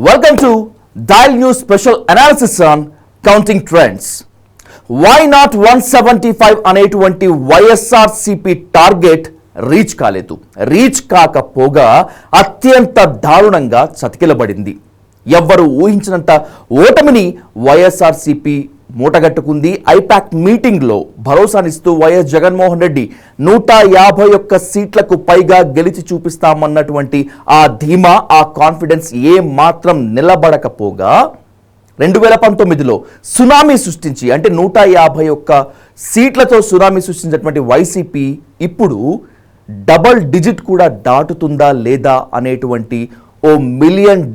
Welcome to Dial News Special Analysis on Counting Trends. Why not 175 అనేటువంటి YSRCP target reach కాలేదు. Reach కాకపోగా అత్యంత దారుణంగా చతికిలబడింది. ఎవ్వరు ఊహించినంత ఓటమిని వైఎస్ఆర్సీపీ మూటగట్టుకుంది. ఐపాక్ మీటింగ్లో భరోసానిస్తూ వైఎస్ జగన్మోహన్ రెడ్డి 151 సీట్లకు పైగా గెలిచి చూపిస్తామన్నటువంటి ఆ ధీమా, ఆ కాన్ఫిడెన్స్ ఏ మాత్రం నిలబడకపోగా 2019లో సునామీ సృష్టించి, అంటే 151 సీట్లతో సునామీ సృష్టించినటువంటి వైసీపీ ఇప్పుడు డబల్ డిజిట్ కూడా దాటుతుందా లేదా అనేటువంటి ఓ $1 మిలియన్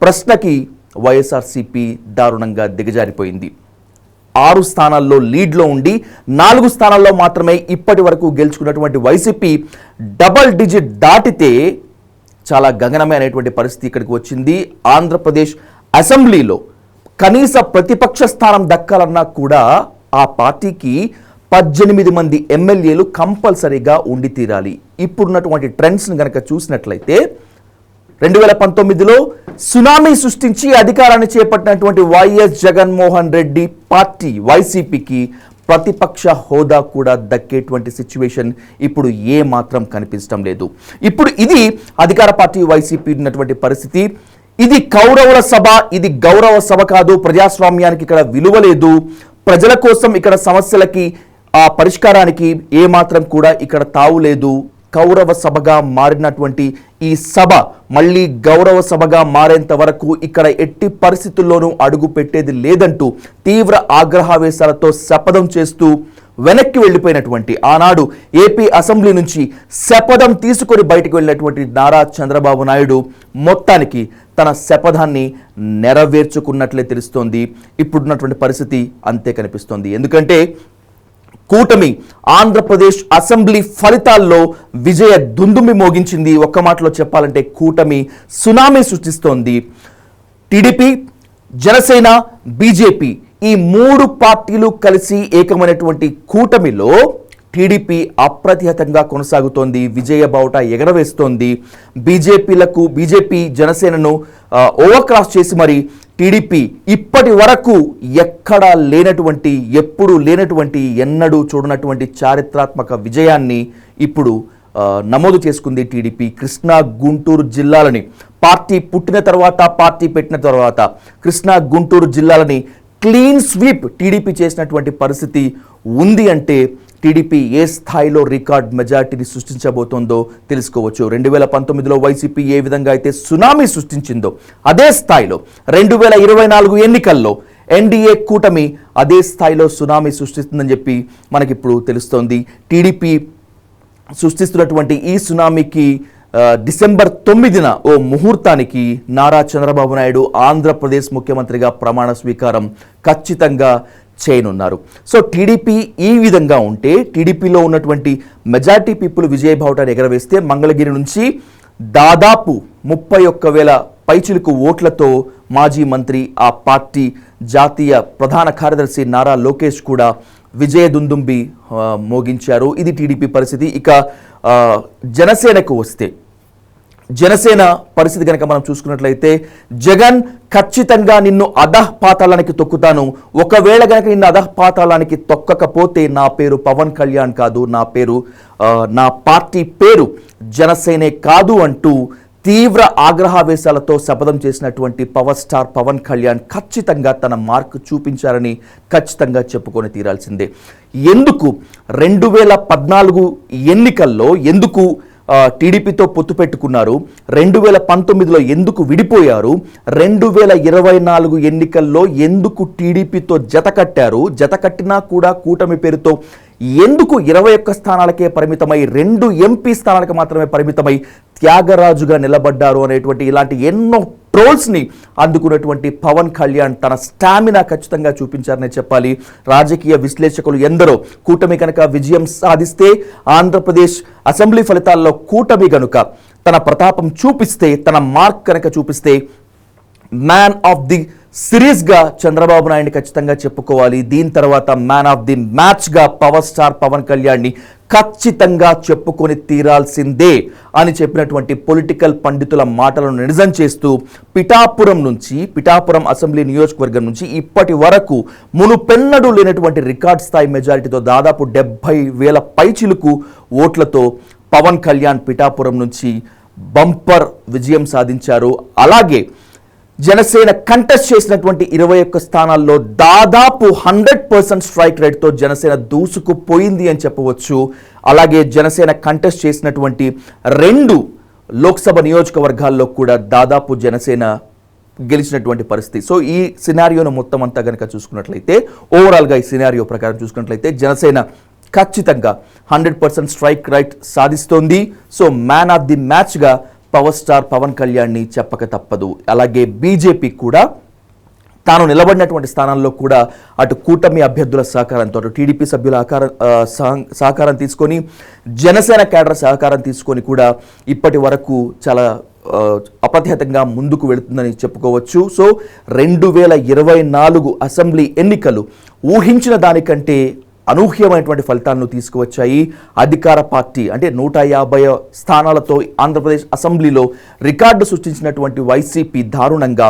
ప్రశ్నకి వైఎస్ఆర్సీపీ దారుణంగా దిగజారిపోయింది. 6 స్థానాల్లో లీడ్లో ఉండి 4 స్థానాల్లో మాత్రమే ఇప్పటి వరకు గెలుచుకున్నటువంటి వైసీపీ డబల్ డిజిట్ దాటితే చాలా గగనమైనటువంటి పరిస్థితి ఇక్కడికి వచ్చింది. ఆంధ్రప్రదేశ్ అసెంబ్లీలో కనీస ప్రతిపక్ష స్థానం దక్కాలన్నా కూడా ఆ పార్టీకి 18 మంది ఎమ్మెల్యేలు కంపల్సరీగా ఉండి తీరాలి. ఇప్పుడున్నటువంటి ట్రెండ్స్ని కనుక చూసినట్లయితే 2019లో సునామీ సృష్టించి అధికారాన్ని చేపట్టినటువంటి వైఎస్ జగన్మోహన్ రెడ్డి పార్టీ వైసీపీకి ప్రతిపక్ష హోదా కూడా దక్కేటువంటి సిచ్యువేషన్ ఇప్పుడు ఏ మాత్రం కనిపించడం లేదు. ఇప్పుడు ఇది అధికార పార్టీ వైసీపీ ఉన్నటువంటి పరిస్థితి. ఇది కౌరవుల సభ, ఇది గౌరవ సభ కాదు. ప్రజాస్వామ్యానికి ఇక్కడ విలువ లేదు. ప్రజల కోసం ఇక్కడ సమస్యలకి ఆ పరిష్కారానికి ఏ మాత్రం కూడా ఇక్కడ తావు లేదు. కౌరవ సభగా మారినటువంటి ఈ సభ మళ్ళీ గౌరవ సభగా మారేంత వరకు ఇక్కడ ఎట్టి పరిస్థితుల్లోనూ అడుగు పెట్టేది లేదంటూ తీవ్ర ఆగ్రహావేశాలతో శపథం చేస్తూ వెనక్కి వెళ్ళిపోయినటువంటి, ఆనాడు ఏపీ అసెంబ్లీ నుంచి శపథం తీసుకొని బయటకు వెళ్ళినటువంటి నారా చంద్రబాబు నాయుడు మొత్తానికి తన శపథాన్ని నెరవేర్చుకున్నట్లే తెలుస్తోంది. ఇప్పుడున్నటువంటి పరిస్థితి అంతే కనిపిస్తోంది. ఎందుకంటే కూటమి ఆంధ్రప్రదేశ్ అసెంబ్లీ ఫలితాల్లో విజయ దుందుమి మోగించింది. ఒక్క మాటలో చెప్పాలంటే కూటమి సునామీ సృష్టిస్తోంది. టీడీపీ, జనసేన, బీజేపీ ఈ 3 పార్టీలు కలిసి ఏకమైనటువంటి కూటమిలో టీడీపీ అప్రతిహతంగా కొనసాగుతోంది. విజయ బావుట ఎగరవేస్తోంది. బీజేపీ జనసేనను ఓవర్క్రాస్ చేసి మరి టీడీపీ ఇప్పటి వరకు ఎక్కడా లేనటువంటి, ఎప్పుడు లేనటువంటి, ఎన్నడూ చూడనటువంటి చారిత్రాత్మక విజయాన్ని ఇప్పుడు నమోదు చేసుకుంది టీడీపీ. కృష్ణా, గుంటూరు జిల్లాలని పార్టీ పుట్టిన తర్వాత, పార్టీ పెట్టిన తర్వాత కృష్ణా, గుంటూరు జిల్లాలని క్లీన్ స్వీప్ టీడీపీ చేసినటువంటి పరిస్థితి ఉంది. అంటే టీడీపీ ఏ స్థాయిలో రికార్డ్ మెజార్టీని సృష్టించబోతోందో తెలుసుకోవచ్చు. 2019లో వైసీపీ ఏ విధంగా అయితే సునామీ సృష్టించిందో అదే స్థాయిలో 2024 ఎన్నికల్లో ఎన్డీఏ కూటమి అదే స్థాయిలో సునామీ సృష్టిస్తుందని చెప్పి మనకిప్పుడు తెలుస్తోంది. టీడీపీ సృష్టిస్తున్నటువంటి ఈ సునామీకి డిసెంబర్ 9న ఓ ముహూర్తానికి నారా చంద్రబాబు నాయుడు ఆంధ్రప్రదేశ్ ముఖ్యమంత్రిగా ప్రమాణ స్వీకారం ఖచ్చితంగా చేయనున్నారు. సో టీడీపీ ఈ విధంగా ఉంటే, టీడీపీలో ఉన్నటువంటి మెజార్టీ పీపుల్ విజయ బావుటాన్ని ఎగరవేస్తే మంగళగిరి నుంచి దాదాపు 31,000 పైచిలుకు ఓట్లతో మాజీ మంత్రి, ఆ పార్టీ జాతీయ ప్రధాన కార్యదర్శి నారా లోకేష్ కూడా విజయ దుందుంబి మోగించారు. ఇది టీడీపీ పరిస్థితి. ఇక జనసేనకు వస్తే, జనసేన పరిస్థితి కనుక మనం చూసుకున్నట్లయితే, జగన్ ఖచ్చితంగా నిన్ను అధఃపాతాళానికి తొక్కుతాను, ఒకవేళ కనుక నిన్ను అధఃపాతాళానికి తొక్కకపోతే నా పేరు పవన్ కళ్యాణ్ కాదు, నా పార్టీ పేరు జనసేనే కాదు అంటూ తీవ్ర ఆగ్రహావేశాలతో శపథం చేసినటువంటి పవర్ స్టార్ పవన్ కళ్యాణ్ ఖచ్చితంగా తన మార్క్ చూపించారని ఖచ్చితంగా చెప్పుకొని తీరాల్సిందే. ఎందుకు 2014 ఎన్నికల్లో ఎందుకు టీడీపీతో పొత్తు పెట్టుకున్నారు, 2019లో ఎందుకు విడిపోయారు, 2024 ఎన్నికల్లో ఎందుకు టీడీపీతో జత కట్టినా కూడా కూటమి పేరుతో ఎందుకు 21 స్థానాలకే పరిమితమై 2 ఎంపీ స్థానాలకు మాత్రమే పరిమితమై త్యాగరాజుగా నిలబడ్డారు అనేటువంటి ఇలాంటి ఎన్నో ట్రోల్స్ని అందుకున్నటువంటి పవన్ కళ్యాణ్ తన స్టామినా ఖచ్చితంగా చూపించారనే చెప్పాలి. రాజకీయ విశ్లేషకులు ఎందరో కూటమి కనుక విజయం సాధిస్తే, ఆంధ్రప్రదేశ్ అసెంబ్లీ ఫలితాల్లో కూటమి కనుక తన ప్రతాపం చూపిస్తే, తన మార్క్ కనుక చూపిస్తే మ్యాన్ ఆఫ్ ది సిరీస్గా చంద్రబాబు నాయుడిని ఖచ్చితంగా చెప్పుకోవాలి. దీని తర్వాత మ్యాన్ ఆఫ్ ది మ్యాచ్గా పవర్ స్టార్ పవన్ కళ్యాణ్ని ఖచ్చితంగా చెప్పుకొని తీరాల్సిందే అని చెప్పినటువంటి పొలిటికల్ పండితుల మాటలను నిజం చేస్తూ పిఠాపురం అసెంబ్లీ నియోజకవర్గం నుంచి ఇప్పటి వరకు మునుపెన్నడూ లేనటువంటి రికార్డ్ స్థాయి మెజారిటీతో దాదాపు 70,000 పైచిలుకు ఓట్లతో పవన్ కళ్యాణ్ పిఠాపురం నుంచి బంపర్ విజయం సాధించారు. అలాగే జనసేన కంటెస్ట్ చేసినటువంటి 21 స్థానాల్లో దాదాపు 100% స్ట్రైక్ రేట్తో జనసేన దూసుకుపోయింది అని చెప్పవచ్చు. అలాగే జనసేన కంటెస్ట్ చేసినటువంటి 2 లోక్సభ నియోజకవర్గాల్లో కూడా దాదాపు జనసేన గెలిచినటువంటి పరిస్థితి. సో ఈ సినారియోను మొత్తం అంతా కనుక చూసుకున్నట్లయితే, ఓవరాల్గా ఈ సినారియో ప్రకారం చూసుకున్నట్లయితే జనసేన ఖచ్చితంగా 100% స్ట్రైక్ రేట్ సాధిస్తోంది. సో మ్యాన్ ఆఫ్ ది మ్యాచ్గా పవర్ స్టార్ పవన్ కళ్యాణ్ని చెప్పక తప్పదు. అలాగే బీజేపీ కూడా తాను నిలబడినటువంటి స్థానాల్లో కూడా అటు కూటమి అభ్యర్థుల సహకారంతో, అటు టీడీపీ సభ్యుల సహకారం తీసుకొని, జనసేన కేడర్ సహకారం తీసుకొని కూడా ఇప్పటి వరకు చాలా అప్రతిహతంగా ముందుకు వెళుతుందని చెప్పుకోవచ్చు. సో 2024 అసెంబ్లీ ఎన్నికలు ఊహించిన దానికంటే అనూహ్యమైనటువంటి ఫలితాలను తీసుకువచ్చాయి. అధికార పార్టీ అంటే 150 స్థానాలతో ఆంధ్రప్రదేశ్ అసెంబ్లీలో రికార్డు సృష్టించినటువంటి వైసీపీ దారుణంగా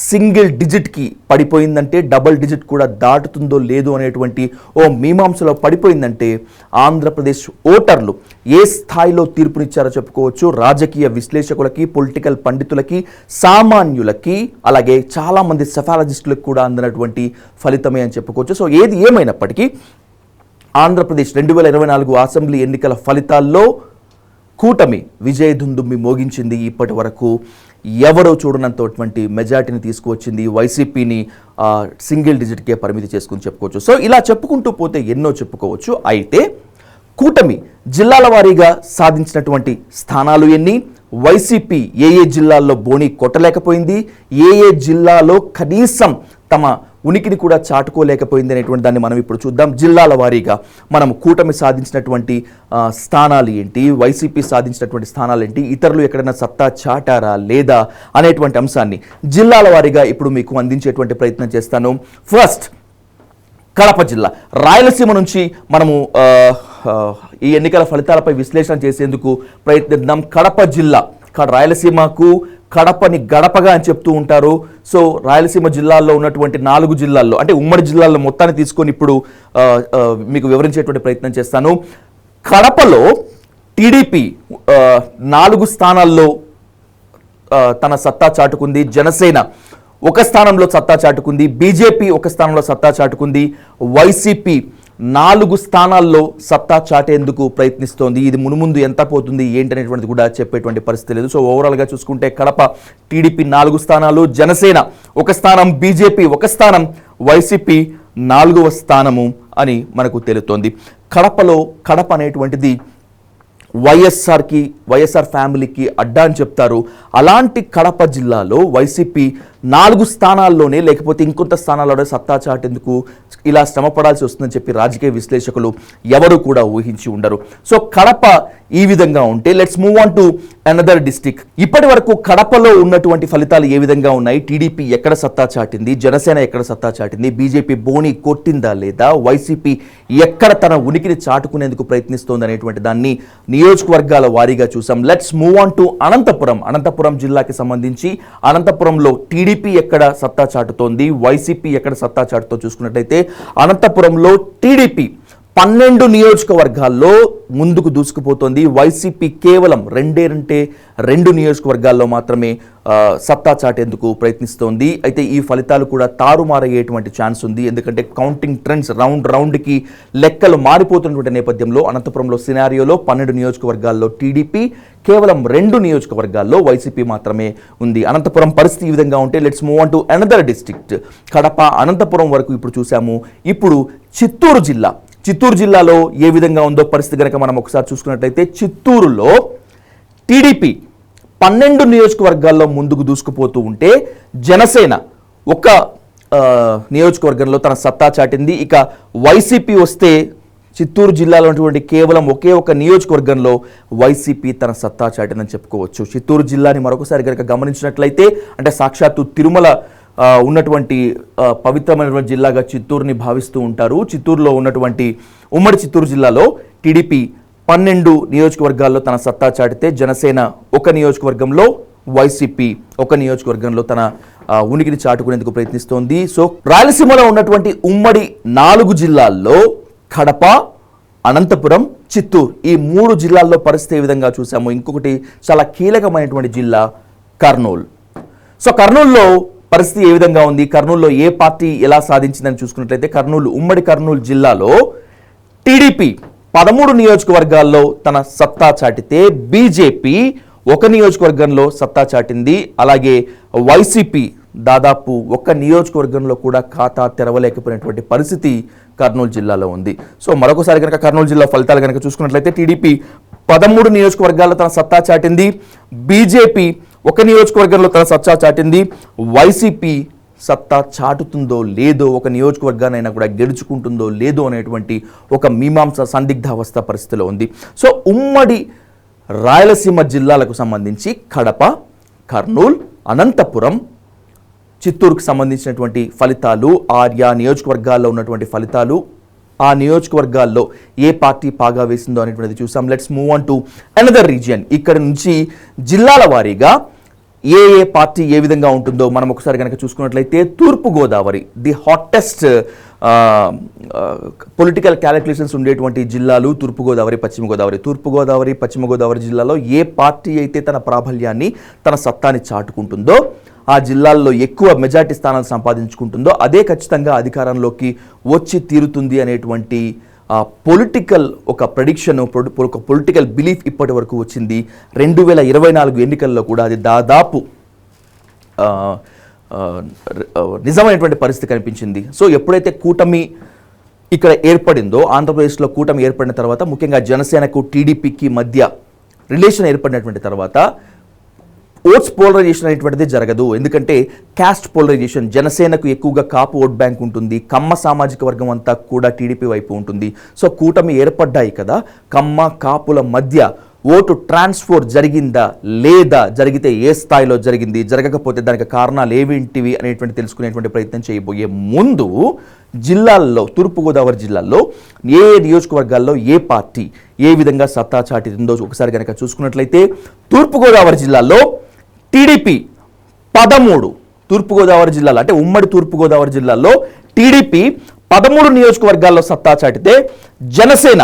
సింగిల్ డిజిట్కి పడిపోయిందంటే, డబుల్ డిజిట్ కూడా దాటుతుందో లేదో అనేటువంటి మీమాంసలో పడిపోయిందంటే ఆంధ్రప్రదేశ్ ఓటర్లు ఏ స్థాయిలో తీర్పునిచ్చారో చెప్పుకోవచ్చు. రాజకీయ విశ్లేషకులకి, పొలిటికల్ పండితులకి, సామాన్యులకి, అలాగే చాలామంది సెఫాలజిస్టులకు కూడా అందినటువంటి ఫలితమే అని చెప్పుకోవచ్చు. సో ఏది ఏమైనప్పటికీ ఆంధ్రప్రదేశ్ 2024 అసెంబ్లీ ఎన్నికల ఫలితాల్లో కూటమి విజయదుందుమ్మి మోగించింది. ఇప్పటి వరకు ఎవరో చూడనంతటువంటి మెజార్టీని తీసుకువచ్చింది. వైసీపీని సింగిల్ డిజిట్కే పరిమితి చేసుకుని చెప్పుకోవచ్చు. సో ఇలా చెప్పుకుంటూ పోతే ఎన్నో చెప్పుకోవచ్చు. అయితే కూటమి జిల్లాల వారీగా సాధించినటువంటి స్థానాలు ఎన్ని, వైసీపీ ఏ జిల్లాల్లో బోణి కొట్టలేకపోయింది, ఏ జిల్లాలో కనీసం తమ ఉనికిని కూడా చాటుకోలేకపోయింది అనేటువంటి దాన్ని మనం ఇప్పుడు చూద్దాం. జిల్లాల వారీగా మనం కూటమి సాధించినటువంటి స్థానాలు ఏంటి, వైసీపీ సాధించినటువంటి స్థానాలు ఏంటి, ఇతరులు ఎక్కడైనా సత్తా చాటారా లేదా అనేటువంటి అంశాన్ని జిల్లాల వారీగా ఇప్పుడు మీకు అందించేటువంటి ప్రయత్నం చేస్తాను. ఫస్ట్ కడప జిల్లా, రాయలసీమ నుంచి మనము ఈ ఎన్నికల ఫలితాలపై విశ్లేషణ చేసేందుకు ప్రయత్నిద్దాం. కడప జిల్లా, రాయలసీమకు కడపని గడపగా అని చెప్తూ ఉంటారు. సో రాయలసీమ జిల్లాల్లో ఉన్నటువంటి 4 జిల్లాల్లో అంటే ఉమ్మడి జిల్లాల్లో మొత్తాన్ని తీసుకొని ఇప్పుడు మీకు వివరించేటువంటి ప్రయత్నం చేస్తాను. కడపలో టీడీపీ 4 స్థానాల్లో తన సత్తా చాటుకుంది, జనసేన 1 స్థానంలో సత్తా చాటుకుంది, బీజేపీ 1 స్థానంలో సత్తా చాటుకుంది, వైసీపీ 4 స్థానాల్లో సత్తా చాటేందుకు ప్రయత్నిస్తోంది. ఇది మునుముందు ఎంత పోతుంది ఏంటనేటువంటిది కూడా చెప్పేటువంటి పరిస్థితి లేదు. సో ఓవరాల్గా చూసుకుంటే కడప టీడీపీ 4 స్థానాలు, జనసేన 1 స్థానం, బీజేపీ 1 స్థానం, వైసీపీ 4వ స్థానము అని మనకు తెలుస్తోంది. కడప అనేటువంటిది వైఎస్ఆర్ ఫ్యామిలీకి అడ్డా అని చెప్తారు. అలాంటి కడప జిల్లాలో వైసీపీ 4 స్థానాల్లోనే లేకపోతే ఇంకొంత స్థానాల్లోనే సత్తా చాటేందుకు ఇలా శ్రమ పడాల్సి వస్తుందని చెప్పి రాజకీయ విశ్లేషకులు ఎవరు కూడా ఊహించి ఉండరు. సో కడప ఈ విధంగా ఉంటే let's move on to another district. ఇప్పటి వరకు కడపలో ఉన్నటువంటి ఫలితాలు ఏ విధంగా ఉన్నాయి, టీడీపీ ఎక్కడ సత్తా చాటింది, జనసేన ఎక్కడ సత్తా చాటింది, బీజేపీ బోని కొట్టిందా లేదా, వైసీపీ ఎక్కడ తన ఉనికిని చాటుకునేందుకు ప్రయత్నిస్తోంది అనేటువంటి దాన్ని నియోజకవర్గాల వారీగా చూసాం. Let's move on to Anantapuram జిల్లాకి సంబంధించి అనంతపురంలో టీడీపీ ఎక్కడ సత్తా చాటుతోంది, వైసీపీ ఎక్కడ సత్తా చాటుతో చూసుకున్నట్లయితే అనంతపురంలో టీడీపీ 12 నియోజకవర్గాల్లో ముందుకు దూసుకుపోతోంది. వైసీపీ కేవలం 2 నియోజకవర్గాల్లో మాత్రమే సత్తా చాటేందుకు ప్రయత్నిస్తోంది. అయితే ఈ ఫలితాలు కూడా తారుమారయ్యేటువంటి ఛాన్స్ ఉంది. ఎందుకంటే కౌంటింగ్ ట్రెండ్స్ రౌండ్కి లెక్కలు మారిపోతున్నటువంటి నేపథ్యంలో అనంతపురంలో సినారియోలో 12 నియోజకవర్గాల్లో టీడీపీ, కేవలం 2 నియోజకవర్గాల్లో వైసీపీ మాత్రమే ఉంది. అనంతపురం పరిస్థితి ఈ విధంగా ఉంటే let's move on to another district. Kadapa, Anantapuram వరకు ఇప్పుడు చూసాము. ఇప్పుడు చిత్తూరు జిల్లాలో ఏ విధంగా ఉందో పరిస్థితి కనుక మనం ఒకసారి చూసుకున్నట్లయితే చిత్తూరులో టీడీపీ 12 నియోజకవర్గాల్లో ముందుకు దూసుకుపోతూ ఉంటే జనసేన 1 నియోజకవర్గంలో తన సత్తా చాటింది. ఇక వైసీపీ వస్తే చిత్తూరు జిల్లాలో ఉన్నటువంటి కేవలం ఒకే ఒక నియోజకవర్గంలో వైసీపీ తన సత్తా చాటిందని చెప్పుకోవచ్చు. చిత్తూరు జిల్లాని మరొకసారి కనుక గమనించినట్లయితే అంటే సాక్షాత్తు తిరుమల ఉన్నటువంటి పవిత్రమైనటువంటి జిల్లాగా చిత్తూరుని భావిస్తూ ఉంటారు. చిత్తూరులో ఉన్నటువంటి ఉమ్మడి చిత్తూరు జిల్లాలో టీడీపీ 12 నియోజకవర్గాల్లో తన సత్తా చాటితే జనసేన ఒక నియోజకవర్గంలో, వైసీపీ ఒక నియోజకవర్గంలో తన ఉనికిని చాటుకునేందుకు ప్రయత్నిస్తోంది. సో రాయలసీమలో ఉన్నటువంటి ఉమ్మడి 4 జిల్లాల్లో కడప, అనంతపురం, చిత్తూరు ఈ 3 జిల్లాల్లో పరిస్థితి ఏ విధంగా చూసాము. ఇంకొకటి చాలా కీలకమైనటువంటి జిల్లా కర్నూలు. సో కర్నూలులో పరిస్థితి ఏ విధంగా ఉంది, కర్నూలులో ఏ పార్టీ ఎలా సాధించిందని చూసుకున్నట్లయితే ఉమ్మడి కర్నూలు జిల్లాలో టీడీపీ 13 నియోజకవర్గాల్లో తన సత్తా చాటితే బీజేపీ ఒక నియోజకవర్గంలో సత్తా చాటింది. అలాగే వైసీపీ దాదాపు ఒక్క నియోజకవర్గంలో కూడా ఖాతా తెరవలేకపోయినటువంటి పరిస్థితి కర్నూలు జిల్లాలో ఉంది. సో మరొకసారి కనుక కర్నూలు జిల్లా ఫలితాలు కనుక చూసుకున్నట్లయితే టీడీపీ 13 నియోజకవర్గాల్లో తన సత్తా చాటింది, బీజేపీ ఒక నియోజకవర్గంలో తన సత్తా చాటింది, వైసీపీ సత్తా చాటుతుందో లేదో, ఒక నియోజకవర్గానైనా కూడా గెలుచుకుంటుందో లేదో అనేటువంటి ఒక మీమాంస సందిగ్ధావస్థ పరిస్థితిలో ఉంది. సో ఉమ్మడి రాయలసీమ జిల్లాలకు సంబంధించి కడప, కర్నూలు, అనంతపురం, చిత్తూరుకు సంబంధించినటువంటి ఫలితాలు, ఆయా నియోజకవర్గాల్లో ఉన్నటువంటి ఫలితాలు, ఆ నియోజకవర్గాల్లో ఏ పార్టీ పాగా వేసిందో అనేటువంటిది చూసాం. Let's move on to another region. ఇక్కడ నుంచి జిల్లాల వారీగా ఏ పార్టీ ఏ విధంగా ఉంటుందో మనం ఒకసారి కనుక చూసుకున్నట్లయితే తూర్పుగోదావరి ది హాటెస్ట్ పొలిటికల్ క్యాలిక్యులేషన్స్ ఉండేటువంటి జిల్లాలు తూర్పుగోదావరి, పశ్చిమ గోదావరి జిల్లాలో ఏ పార్టీ అయితే తన ప్రాబల్యాన్ని, తన సత్తాని చాటుకుంటుందో, ఆ జిల్లాల్లో ఎక్కువ మెజార్టీ స్థానాలు సంపాదించుకుంటుందో అదే ఖచ్చితంగా అధికారంలోకి వచ్చి తీరుతుంది అనేటువంటి పొలిటికల్ ఒక ప్రెడిక్షన్, ఒక పొలిటికల్ బిలీఫ్ ఇప్పటి వరకు వచ్చింది. 2024 ఎన్నికల్లో కూడా అది దాదాపు నిజమైనటువంటి పరిస్థితి కనిపించింది. సో ఎప్పుడైతే కూటమి ఇక్కడ ఏర్పడిందో, ఆంధ్రప్రదేశ్లో కూటమి ఏర్పడిన తర్వాత, ముఖ్యంగా జనసేనకు టీడీపీకి మధ్య రిలేషన్ ఏర్పడినటువంటి తర్వాత ఓట్స్ పోలరైజేషన్ అనేటువంటిది జరగదు. ఎందుకంటే క్యాస్ట్ పోలరైజేషన్, జనసేనకు ఎక్కువగా కాపు ఓట్ బ్యాంక్ ఉంటుంది, కమ్మ సామాజిక వర్గం అంతా కూడా టీడీపీ వైపు ఉంటుంది. సో కూటమి ఏర్పడ్డాయి కదా, కమ్మ కాపుల మధ్య ఓటు ట్రాన్స్ఫర్ జరిగిందా లేదా, జరిగితే ఏ స్థాయిలో జరిగింది, జరగకపోతే దానికి కారణాలు ఏమిటివి అనేటువంటి తెలుసుకునేటువంటి ప్రయత్నం చేయబోయే ముందు జిల్లాల్లో, తూర్పుగోదావరి జిల్లాల్లో ఏ నియోజకవర్గాల్లో ఏ పార్టీ ఏ విధంగా సత్తా చాటిందో ఒకసారి కనుక చూసుకున్నట్లయితే తూర్పుగోదావరి జిల్లాలో టీడీపీ 13, తూర్పుగోదావరి జిల్లాలో అంటే ఉమ్మడి తూర్పుగోదావరి జిల్లాలో టీడీపీ 13 నియోజకవర్గాల్లో సత్తా చాటితే జనసేన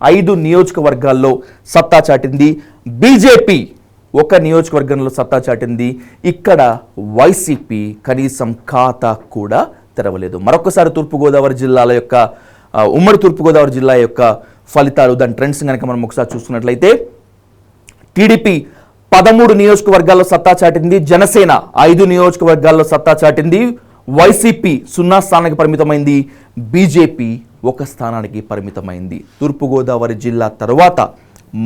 5 నియోజకవర్గాల్లో సత్తా చాటింది, బీజేపీ ఒక నియోజకవర్గంలో సత్తా చాటింది. ఇక్కడ వైసీపీ కనీసం ఖాతా కూడా తెరవలేదు. మరొకసారి తూర్పుగోదావరి జిల్లాల యొక్క ఉమ్మడి తూర్పుగోదావరి జిల్లా యొక్క ఫలితాలు, దాని ట్రెండ్స్ కనుక మనం ఒకసారి చూసుకున్నట్లయితే టీడీపీ 13 నియోజకవర్గాల్లో సత్తా చాటింది, జనసేన 5 నియోజకవర్గాల్లో సత్తా చాటింది, వైసీపీ 0 స్థానానికి పరిమితమైంది, బీజేపీ 1 స్థానానికి పరిమితమైంది. తూర్పుగోదావరి జిల్లా తర్వాత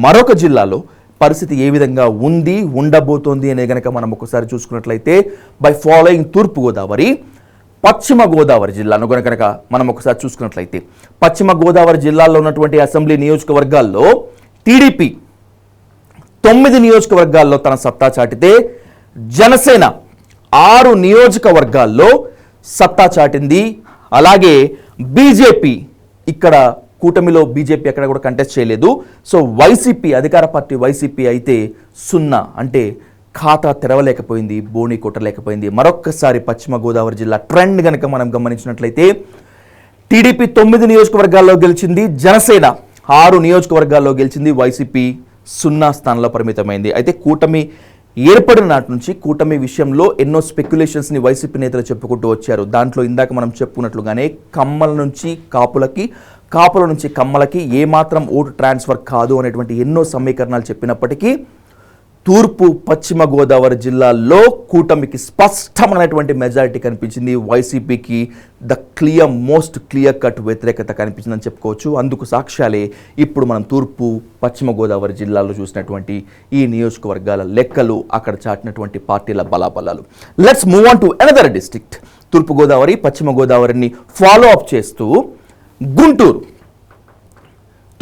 మరొక జిల్లాలో పరిస్థితి ఏ విధంగా ఉంది, ఉండబోతోంది అనేది కనుక మనం ఒకసారి చూసుకున్నట్లయితే బై ఫాలోయింగ్ తూర్పుగోదావరి, పశ్చిమ గోదావరి జిల్లాను కనుక మనం ఒకసారి చూసుకున్నట్లయితే పశ్చిమ గోదావరి జిల్లాలో ఉన్నటువంటి అసెంబ్లీ నియోజకవర్గాల్లో టీడీపీ 9 నియోజకవర్గాల్లో తన సత్తా చాటితే జనసేన 6 నియోజకవర్గాల్లో సత్తా చాటింది. అలాగే బీజేపీ, ఇక్కడ కూటమిలో బీజేపీ ఎక్కడ కూడా కంటెస్ట్ చేయలేదు. సో వైసీపీ, అధికార పార్టీ వైసీపీ అయితే 0 అంటే ఖాతా తెరవలేకపోయింది, బోణి కొట్టలేకపోయింది. మరొక్కసారి పశ్చిమ గోదావరి జిల్లా ట్రెండ్ కనుక మనం గమనించినట్లయితే టీడీపీ 9 నియోజకవర్గాల్లో గెలిచింది, జనసేన 6 నియోజకవర్గాల్లో గెలిచింది, వైసీపీ 0 స్థానంలో పరిమితమైంది. అయితే కూటమి ఏర్పడిన నాటి నుంచి కూటమి విషయంలో ఎన్నో స్పెక్యులేషన్స్ని వైసీపీ నేతలు చెప్పుకుంటూ వచ్చారు. దాంట్లో ఇందాక మనం చెప్పుకున్నట్లుగానే కమ్మల నుంచి కాపులకి, కాపుల నుంచి కమ్మలకి ఏమాత్రం ఓటు ట్రాన్స్ఫర్ కాదు అనేటువంటి ఎన్నో సమీకరణాలు చెప్పినప్పటికీ తూర్పు పశ్చిమ గోదావరి జిల్లాల్లో కూటమికి స్పష్టమైనటువంటి మెజారిటీ కనిపించింది, వైసీపీకి మోస్ట్ క్లియర్ కట్ వ్యతిరేకత కనిపించిందని చెప్పుకోవచ్చు. అందుకు సాక్ష్యాలే ఇప్పుడు మనం తూర్పు పశ్చిమ గోదావరి జిల్లాలో చూసినటువంటి ఈ నియోజకవర్గాల లెక్కలు, అక్కడ చాటినటువంటి పార్టీల బలాబలాలు. Let's move on to another district. తూర్పు గోదావరి, పశ్చిమ గోదావరిని ఫాలో అప్ చేస్తూ గుంటూరు.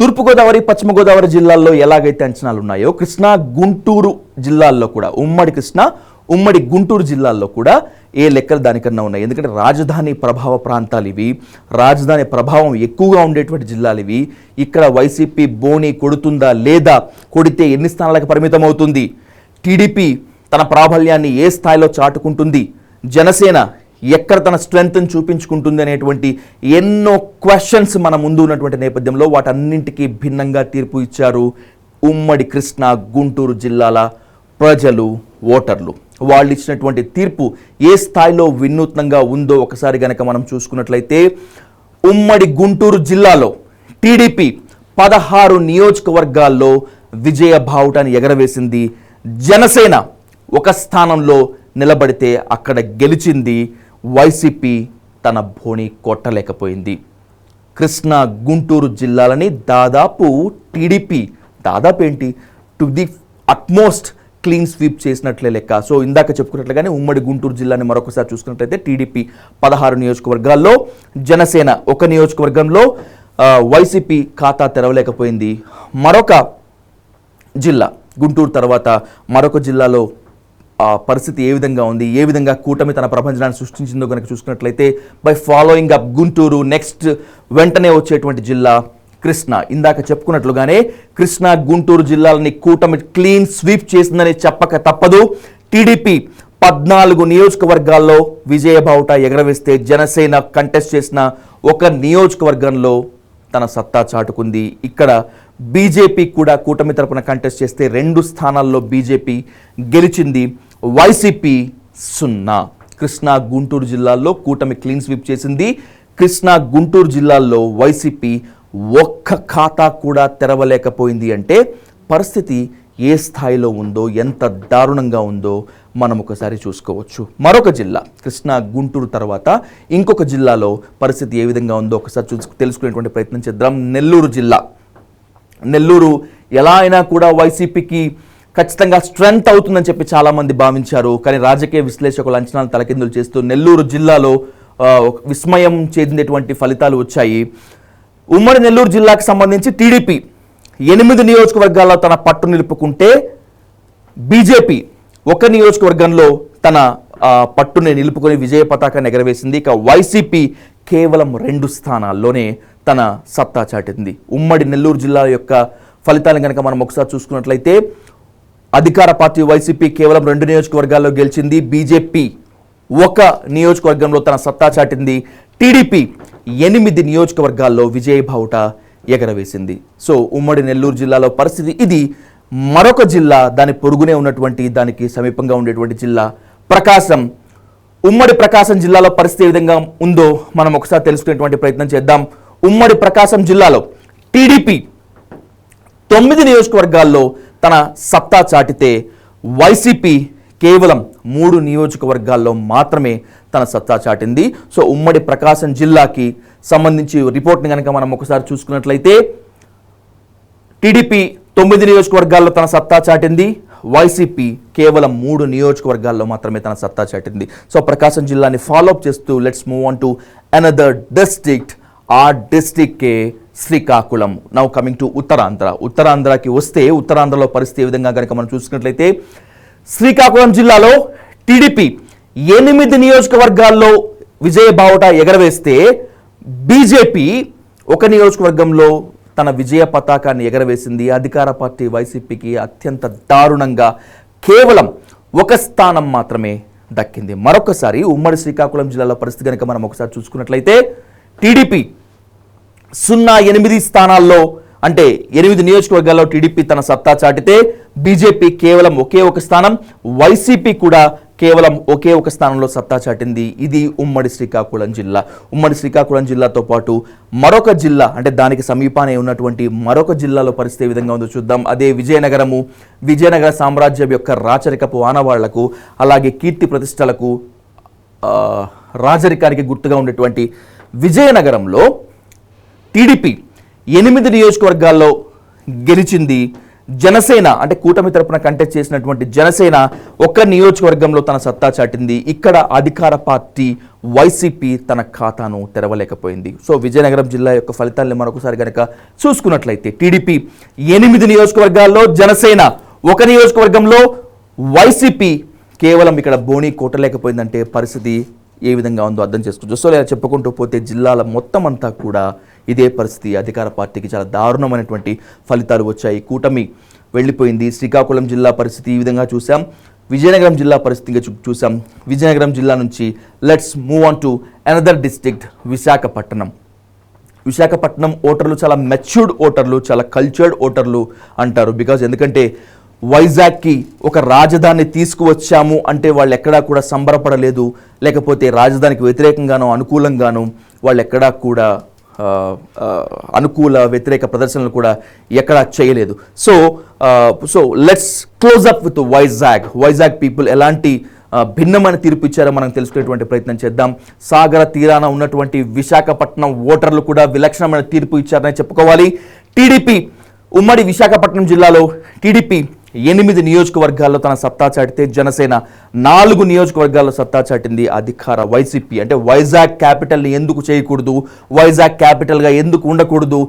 తూర్పుగోదావరి పశ్చిమ గోదావరి జిల్లాల్లో ఎలాగైతే అంచనాలు ఉన్నాయో కృష్ణా గుంటూరు జిల్లాల్లో కూడా ఉమ్మడి గుంటూరు జిల్లాల్లో కూడా ఏ లెక్కలు దానికన్నా ఉన్నాయి. ఎందుకంటే రాజధాని ప్రభావ ప్రాంతాలు ఇవి, రాజధాని ప్రభావం ఎక్కువగా ఉండేటువంటి జిల్లాలు ఇవి. ఇక్కడ వైసీపీ బోని కొడుతుందా లేదా, కొడితే ఎన్ని స్థానాలకు పరిమితం అవుతుంది, టీడీపీ తన ప్రాబల్యాన్ని ఏ స్థాయిలో చాటుకుంటుంది, జనసేన ఎక్కడ తన స్ట్రెంగ్త్ని చూపించుకుంటుంది అనేటువంటి ఎన్నో క్వశ్చన్స్ మన ముందు ఉన్నటువంటి నేపథ్యంలో వాటన్నింటికీ భిన్నంగా తీర్పు ఇచ్చారు ఉమ్మడి కృష్ణా గుంటూరు జిల్లాల ప్రజలు, ఓటర్లు. వాళ్ళు ఇచ్చినటువంటి తీర్పు ఏ స్థాయిలో వినూత్నంగా ఉందో ఒకసారి గనక మనం చూసుకున్నట్లయితే, ఉమ్మడి గుంటూరు జిల్లాలో టీడీపీ 16 నియోజకవర్గాల్లో విజయ బావుటాన్ని ఎగరవేసింది. జనసేన ఒక స్థానంలో నిలబడితే అక్కడ గెలిచింది. వైసీపీ తన బోని కొట్టలేకపోయింది. కృష్ణా గుంటూరు జిల్లాలని దాదాపు టీడీపీ ఏంటి to the utmost clean sweep చేసినట్లే లెక్క. సో ఇందాక చెప్పుకున్నట్లుగానే ఉమ్మడి గుంటూరు జిల్లాని మరొకసారి చూసుకున్నట్లయితే టీడీపీ 16 నియోజకవర్గాల్లో, జనసేన ఒక నియోజకవర్గంలో వైసీపీ ఖాతా తెరవలేకపోయింది. మరొక జిల్లా గుంటూరు తర్వాత మరొక జిల్లాలో పరిస్థితి ఏ విధంగా ఉంది, ఏ విధంగా కూటమి తన ప్రపంచాన్ని సృష్టించిందో కనుక చూసుకున్నట్లయితే, by following up Guntur, next వెంటనే వచ్చేటువంటి జిల్లా కృష్ణా. ఇందాక చెప్పుకున్నట్లుగానే కృష్ణా గుంటూరు జిల్లాలని కూటమి క్లీన్ స్వీప్ చేసిందని చెప్పక తప్పదు. టీడీపీ 14 నియోజకవర్గాల్లో విజయ బావుట ఎగరవేస్తే, జనసేన కంటెస్ట్ చేసిన ఒక నియోజకవర్గంలో తన సత్తా చాటుకుంది. ఇక్కడ బీజేపీ కూడా కూటమి తరపున కంటెస్ట్ చేస్తే 2 స్థానాల్లో బీజేపీ గెలిచింది. వైసీపీ 0. కృష్ణా గుంటూరు జిల్లాల్లో కూటమి క్లీన్ స్వీప్ చేసింది. కృష్ణా గుంటూరు జిల్లాల్లో వైసీపీ ఒక్క ఖాతా కూడా తెరవలేకపోయింది. అంటే పరిస్థితి ఏ స్థాయిలో ఉందో, ఎంత దారుణంగా ఉందో మనం ఒకసారి చూసుకోవచ్చు. మరొక జిల్లా కృష్ణా గుంటూరు తర్వాత ఇంకొక జిల్లాలో పరిస్థితి ఏ విధంగా ఉందో ఒకసారి తెలుసుకునేటువంటి ప్రయత్నం చేద్దాం. నెల్లూరు జిల్లా. నెల్లూరు ఎలా అయినా కూడా వైసీపీకి ఖచ్చితంగా స్ట్రెంగ్త్ అవుతుందని చెప్పి చాలామంది భావించారు. కానీ రాజకీయ విశ్లేషకుల అంచనాలు తలకిందులు చేస్తూ నెల్లూరు జిల్లాలో విస్మయం చెందినటువంటి ఫలితాలు వచ్చాయి. ఉమ్మడి నెల్లూరు జిల్లాకు సంబంధించి టీడీపీ 8 నియోజకవర్గాల్లో తన పట్టు నిలుపుకుంటే, బీజేపీ ఒక నియోజకవర్గంలో తన పట్టుని నిలుపుకొని విజయ పతాకాన్ని ఎగరవేసింది. ఇక వైసీపీ కేవలం 2 స్థానాల్లోనే తన సత్తా చాటింది. ఉమ్మడి నెల్లూరు జిల్లా యొక్క ఫలితాలను కనుక మనం ఒకసారి చూసుకున్నట్లయితే, అధికార పార్టీ వైసీపీ కేవలం 2 నియోజకవర్గాల్లో గెలిచింది. బీజేపీ ఒక నియోజకవర్గంలో తన సత్తా చాటింది. టీడీపీ 8 నియోజకవర్గాల్లో విజయ బావుట ఎగరవేసింది. సో ఉమ్మడి నెల్లూరు జిల్లాలో పరిస్థితి ఇది. మరొక జిల్లా, దాని పొరుగునే ఉన్నటువంటి, దానికి సమీపంగా ఉండేటువంటి జిల్లా ప్రకాశం. ఉమ్మడి ప్రకాశం జిల్లాలో పరిస్థితి ఏ విధంగా ఉందో మనం ఒకసారి తెలుసుకునేటువంటి ప్రయత్నం చేద్దాం. ఉమ్మడి ప్రకాశం జిల్లాలో టీడీపీ 9 నియోజకవర్గాల్లో తన సత్తా చాటితే, వైసీపీ కేవలం 3 నియోజకవర్గాల్లో మాత్రమే తన సత్తా చాటింది. సో ఉమ్మడి ప్రకాశం జిల్లాకి సంబంధించి రిపోర్ట్ని కనుక మనం ఒకసారి చూసుకున్నట్లయితే, టీడీపీ 9 నియోజకవర్గాల్లో తన సత్తా చాటింది. వైసీపీ కేవలం 3 నియోజకవర్గాల్లో మాత్రమే తన సత్తా చాటింది. సో ప్రకాశం జిల్లాని ఫాలోఅప్ చేస్తూ let's move on to another district. ఆ డిస్ట్రిక్టే Srikakulam. Now coming to Uttarandhra. ఉత్తరాంధ్రకి వస్తే, ఉత్తరాంధ్రలో పరిస్థితి ఏ విధంగా కనుక మనం చూసుకున్నట్లయితే, శ్రీకాకుళం జిల్లాలో టీడీపీ 8 నియోజకవర్గాల్లో విజయ బావుట ఎగరవేస్తే, బీజేపీ ఒక నియోజకవర్గంలో తన విజయ పతాకాన్ని ఎగరవేసింది. అధికార పార్టీ వైసీపీకి అత్యంత దారుణంగా కేవలం 1 స్థానం మాత్రమే దక్కింది. మరొకసారి ఉమ్మడి శ్రీకాకుళం జిల్లాలో పరిస్థితి కనుక మనం ఒకసారి చూసుకున్నట్లయితే, టీడీపీ 8 స్థానాల్లో, అంటే 8 నియోజకవర్గాల్లో టీడీపీ తన సత్తా చాటితే, బీజేపీ కేవలం ఒకే 1 స్థానం, వైసీపీ కూడా కేవలం ఒకే 1 స్థానంలో సత్తా చాటింది. ఇది ఉమ్మడి శ్రీకాకుళం జిల్లా. ఉమ్మడి శ్రీకాకుళం జిల్లాతో పాటు మరొక జిల్లా, అంటే దానికి సమీపానే ఉన్నటువంటి మరొక జిల్లాలో పరిస్థితి ఏ విధంగా ఉందో చూద్దాం. అదే విజయనగరము. విజయనగర సామ్రాజ్యం యొక్క రాచరికపు ఆనవాళ్లకు, అలాగే కీర్తి ప్రతిష్టలకు, రాజరికానికి గుర్తుగా ఉండేటువంటి విజయనగరంలో టీడీపీ 8 నియోజకవర్గాల్లో గెలిచింది. జనసేన అంటే కూటమి తరపున కంటెస్ట్ చేసినటువంటి జనసేన ఒక్క నియోజకవర్గంలో తన సత్తా చాటింది. ఇక్కడ అధికార పార్టీ వైసీపీ తన ఖాతాను తెరవలేకపోయింది. సో విజయనగరం జిల్లా యొక్క ఫలితాలను మరొకసారి కనుక చూసుకున్నట్లయితే టీడీపీ 8 నియోజకవర్గాల్లో, జనసేన 1 నియోజకవర్గంలో, వైసీపీ కేవలం ఇక్కడ బోణి కొట్టలేకపోయిందంటే పరిస్థితి ఏ విధంగా ఉందో అర్థం చేసుకోవచ్చు. సో ఇలా చెప్పుకుంటూ పోతే జిల్లాల మొత్తం అంతా కూడా ఇదే పరిస్థితి. అధికార పార్టీకి చాలా దారుణమైనటువంటి ఫలితాలు వచ్చాయి. కూటమి వెళ్ళిపోయింది. శ్రీకాకుళం జిల్లా పరిస్థితి ఈ విధంగా చూసాం. విజయనగరం జిల్లా పరిస్థితిగా చూసాం. విజయనగరం జిల్లా నుంచి let's move on to another district Visakhapatnam. Visakhapatnam ఓటర్లు చాలా మెచ్యూర్డ్ ఓటర్లు, చాలా కల్చర్డ్ ఓటర్లు అంటారు. ఎందుకంటే వైజాగ్కి ఒక రాజధాని తీసుకువచ్చాము అంటే వాళ్ళు ఎక్కడా కూడా సంబరపడలేదు, లేకపోతే రాజధానికి వ్యతిరేకంగానో అనుకూలంగానో వాళ్ళు ఎక్కడా కూడా అనుకూల వ్యతిరేక ప్రదర్శనలు కూడా ఎక్కడా చేయలేదు. So let's close up with Vizag people ఎలాంటి భిన్నమైన తీర్పు ఇచ్చారో మనం తెలుసుకునేటువంటి ప్రయత్నం చేద్దాం. సాగర తీరాన ఉన్నటువంటి విశాఖపట్నం ఓటర్లు కూడా విలక్షణమైన తీర్పు ఇచ్చారని చెప్పుకోవాలి. టీడీపీ ఉమ్మడి విశాఖపట్నం జిల్లాలో టీడీపీ 8 నియోజకవర్గాల్లో తన సత్తా చాటితే జనసేన 4 నియోజకవర్గాల్లో సత్తా చాటింది. అధికార వైసీపీ అంటే వైజాగ్ క్యాపిటల్ని ఎందుకు చేయకూడదు, వైజాగ్ క్యాపిటల్గా ఎందుకు ఉండకూడదు,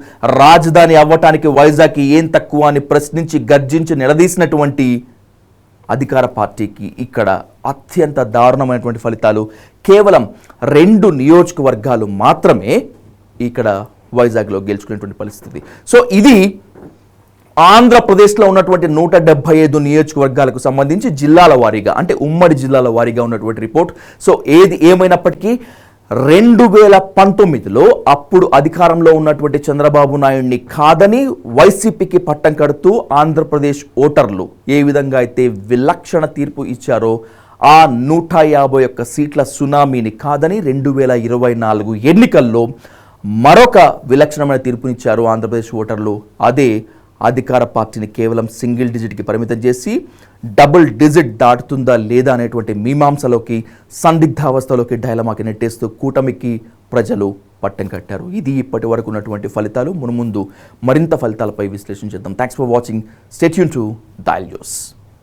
రాజధాని అవ్వటానికి వైజాగ్కి ఏం తక్కువ అని ప్రశ్నించి గర్జించి నిలదీసినటువంటి అధికార పార్టీకి ఇక్కడ అత్యంత దారుణమైనటువంటి ఫలితాలు. కేవలం 2 నియోజకవర్గాలు మాత్రమే ఇక్కడ వైజాగ్లో గెలుచుకునేటువంటి పరిస్థితి. సో ఇది ఆంధ్రప్రదేశ్లో ఉన్నటువంటి 175 నియోజకవర్గాలకు సంబంధించి జిల్లాల వారీగా అంటే ఉమ్మడి జిల్లాల వారీగా ఉన్నటువంటి రిపోర్ట్. సో ఏది ఏమైనప్పటికీ 2019లో అప్పుడు అధికారంలో ఉన్నటువంటి చంద్రబాబు నాయుడిని కాదని వైసీపీకి పట్టం కడుతూ ఆంధ్రప్రదేశ్ ఓటర్లు ఏ విధంగా అయితే విలక్షణ తీర్పు ఇచ్చారో ఆ 151 సీట్ల సునామీని కాదని 2024 ఎన్నికల్లో మరొక విలక్షణమైన తీర్పునిచ్చారు ఆంధ్రప్రదేశ్ ఓటర్లు. అదే అధికార పార్టీని కేవలం సింగిల్ డిజిట్కి పరిమితం చేసి డబుల్ డిజిట్ దాటుతుందా లేదా అనేటువంటి మీమాంసలోకి, సందిగ్ధావస్థలోకి, డైలమాకి నెట్టేస్తూ కూటమికి ప్రజలు పట్టం కట్టారు. ఇది ఇప్పటి వరకు ఉన్నటువంటి ఫలితాలు. మున్ముందు మరింత ఫలితాలపై విశ్లేషణ చేద్దాం. Thanks for watching. Stay tune to dial news.